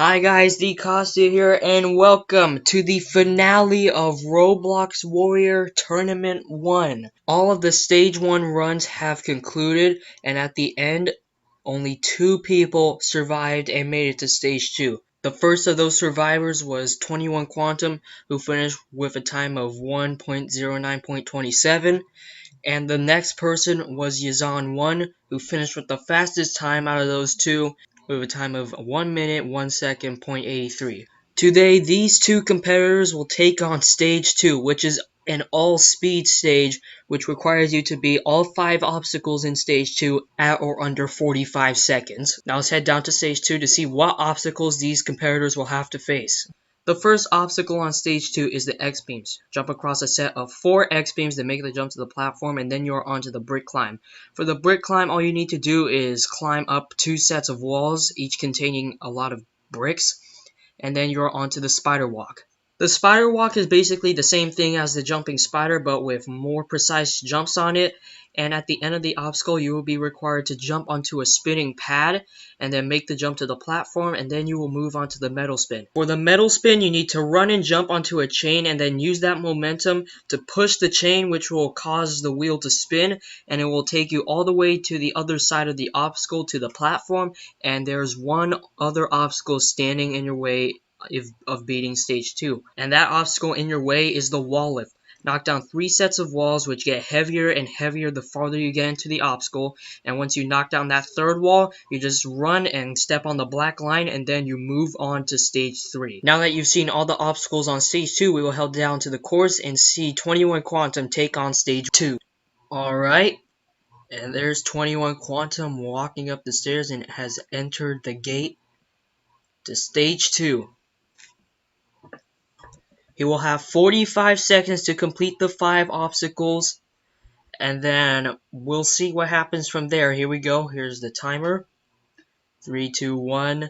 Hi guys, DCosta here, and welcome to the finale of Roblox Warrior Tournament 1. All of the Stage 1 runs have concluded, and at the end, only 2 people survived and made it to Stage 2. The first of those survivors was 21 Quantum, who finished with a time of 1.09.27, and the next person was Yazan1, who finished with the fastest time out of those two, with a time of 1 minute 1 second .83. Today, these two competitors will take on Stage 2, which is an all-speed stage, which requires you to beat all 5 obstacles in Stage 2 at or under 45 seconds. Now let's head down to Stage 2 to see what obstacles these competitors will have to face. The first obstacle on Stage 2 is the X-beams. Jump across a set of 4 X-beams that make the jump to the platform, and then you're onto the brick climb. For the brick climb, all you need to do is climb up 2 sets of walls, each containing a lot of bricks, and then you're onto the spider walk. The spider walk is basically the same thing as the jumping spider, but with more precise jumps on it, and at the end of the obstacle you will be required to jump onto a spinning pad and then make the jump to the platform, and then you will move on to the metal spin. For the metal spin, you need to run and jump onto a chain and then use that momentum to push the chain, which will cause the wheel to spin, and it will take you all the way to the other side of the obstacle to the platform, and there's one other obstacle standing in your way of beating Stage 2. And that obstacle in your way is the wall lift. Knock down 3 sets of walls, which get heavier and heavier the farther you get into the obstacle, and once you knock down that third wall, you just run and step on the black line, and then you move on to Stage 3. Now that you've seen all the obstacles on Stage 2, we will head down to the course and see 21 Quantum take on Stage 2. Alright, and there's 21 Quantum walking up the stairs and has entered the gate to Stage 2. He will have 45 seconds to complete the 5 obstacles, and then we'll see what happens from there. Here we go. Here's the timer. 3, 2, 1,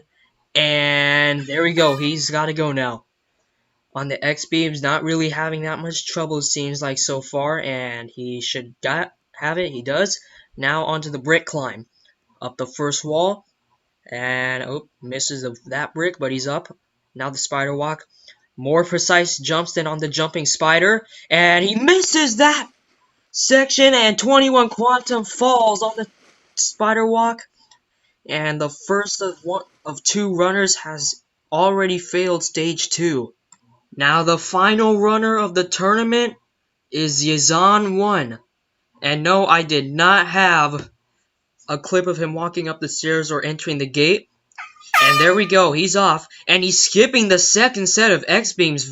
and there we go. He's got to go now. On the X-beams, not really having that much trouble, it seems like, so far, and he should have it. He does. Now onto the brick climb. Up the first wall, and misses that brick, but he's up. Now the spider walk. More precise jumps than on the jumping spider, and he misses that section, and 21 Quantum falls on the spider walk, and the first of 2 runners has already failed Stage 2. Now the final runner of the tournament is Yazan1, and no, I did not have a clip of him walking up the stairs or entering the gate. And there we go, he's off, and he's skipping the second set of X-beams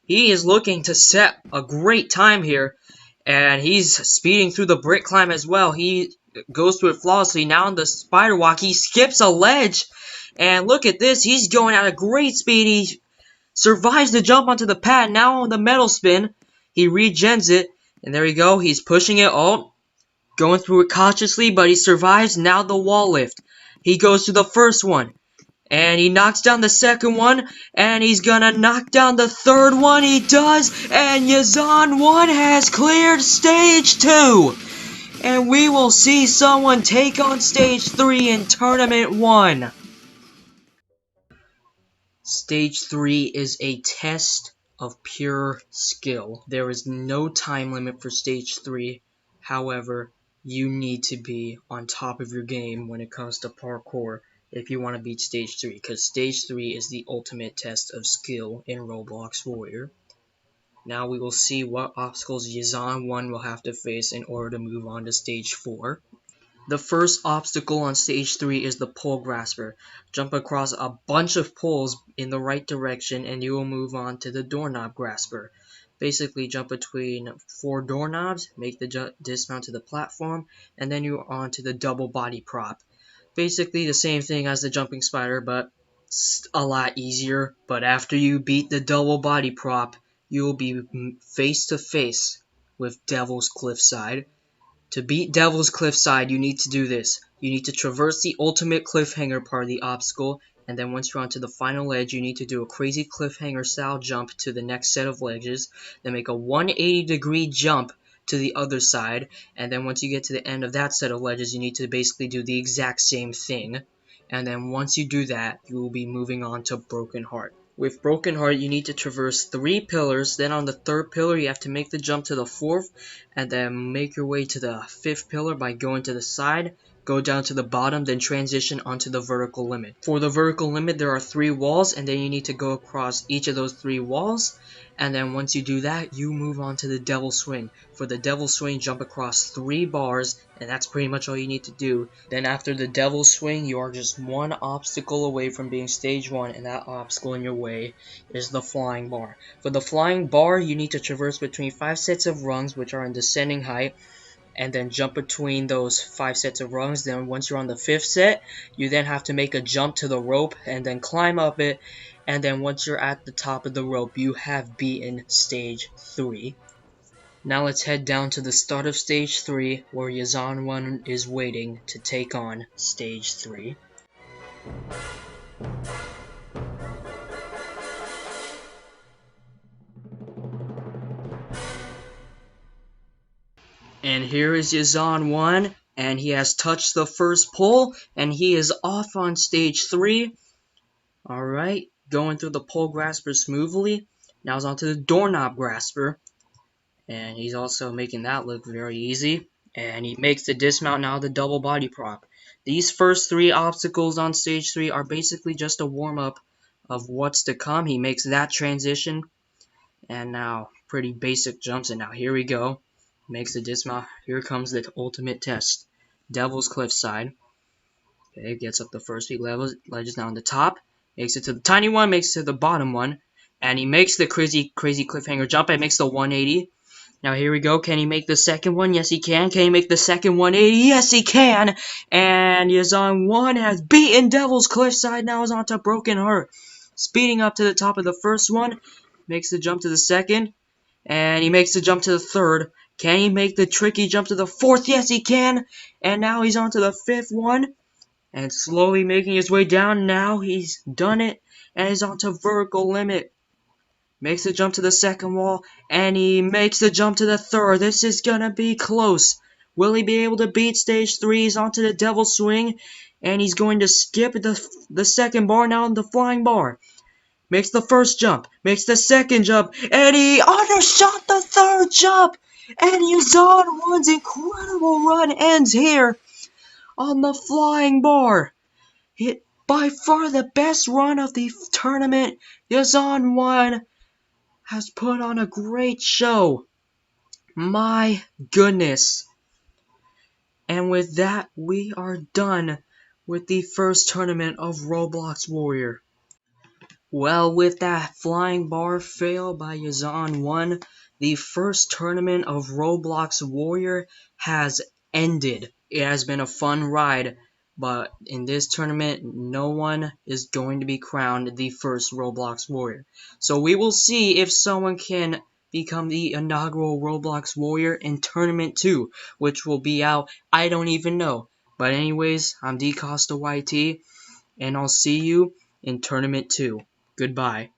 he is looking to set a great time here, and he's speeding through the brick climb as well. He goes through it flawlessly. Now on the spider walk, he skips a ledge, and look at this, he's going at a great speed. He survives the jump onto the pad. Now on the metal spin, he regens it, and there we go, he's pushing it, going through it cautiously, but he survives. Now the wall lift. He goes to the first one, and he knocks down the second one, and he's gonna knock down the third one. He does, and Yazan1 has cleared Stage 2! And we will see someone take on Stage 3 in Tournament 1. Stage 3 is a test of pure skill. There is no time limit for Stage 3. However, you need to be on top of your game when it comes to parkour if you want to beat Stage 3, because Stage 3 is the ultimate test of skill in Roblox Warrior. Now we will see what obstacles Yazan1 will have to face in order to move on to Stage 4. The first obstacle on Stage 3 is the pole grasper. Jump across a bunch of poles in the right direction and you will move on to the doorknob grasper. Basically jump between 4 doorknobs, make the dismount to the platform, and then you're on to the double body prop. Basically the same thing as the jumping spider, but a lot easier. But after you beat the double body prop, you will be face to face with Devil's Cliffside. To beat Devil's Cliffside, you need to do this. You need to traverse the ultimate cliffhanger part of the obstacle, and then once you're onto the final ledge, you need to do a crazy cliffhanger style jump to the next set of ledges, then make a 180-degree jump to the other side, and then once you get to the end of that set of ledges, you need to basically do the exact same thing. And then once you do that, you will be moving on to Broken Heart. With Broken Heart, you need to traverse 3 pillars. Then on the 3rd pillar, you have to make the jump to the 4th, and then make your way to the 5th pillar by going to the side, go down to the bottom, then transition onto the vertical limit. For the vertical limit, there are 3 walls, and then you need to go across each of those 3 walls. And then once you do that, you move on to the Devil Swing. For the Devil Swing, jump across 3 bars, and that's pretty much all you need to do. Then after the Devil Swing, you are just 1 obstacle away from being stage 1, and that obstacle in your way is the Flying Bar. For the Flying Bar, you need to traverse between 5 sets of rungs, which are in descending height, and then jump between those 5 sets of rungs. Then once you're on the 5th set, you then have to make a jump to the rope and then climb up it, and then once you're at the top of the rope, you have beaten stage 3. Now let's head down to the start of stage 3, where Yazan 1 is waiting to take on stage 3. And here is Yazan 1, and he has touched the first pole, and he is off on stage 3. Alright, going through the pole grasper smoothly. Now he's onto the doorknob grasper. And he's also making that look very easy. And he makes the dismount now the double body prop. These first 3 obstacles on stage 3 are basically just a warm-up of what's to come. He makes that transition. And now, pretty basic jumps. And now here we go. Makes the dismount. Here comes the ultimate test. Devil's Cliffside. Okay, gets up the first 3 ledges now on the top. Makes it to the tiny one, makes it to the bottom one. And he makes the crazy cliffhanger jump and makes the 180. Now here we go. Can he make the second one? Yes, he can. Can he make the second 180? Yes, he can. And Yazan 1 has beaten Devil's Cliffside. Now is on to Broken Heart. Speeding up to the top of the first one. Makes the jump to the second. And he makes the jump to the third. Can he make the tricky jump to the 4th? Yes, he can. And now he's on to the 5th one. And slowly making his way down. Now he's done it. And he's on to Vertical Limit. Makes the jump to the 2nd wall. And he makes the jump to the 3rd. This is gonna be close. Will he be able to beat stage 3? He's onto the Devil Swing. And he's going to skip the 2nd bar now on the Flying Bar. Makes the 1st jump. Makes the 2nd jump. And he undershot the 3rd jump. And Yazan 1's incredible run ends here on the Flying Bar. By far the best run of the tournament. Yazan 1 has put on a great show. My goodness. And with that, we are done with the first tournament of Roblox Warrior. Well, with that Flying Bar fail by Yazan 1, the first tournament of Roblox Warrior has ended. It has been a fun ride, but in this tournament, no one is going to be crowned the first Roblox Warrior. So we will see if someone can become the inaugural Roblox Warrior in Tournament 2, which will be out, I don't even know. But anyways, I'm DCostaYT, and I'll see you in Tournament 2. Goodbye.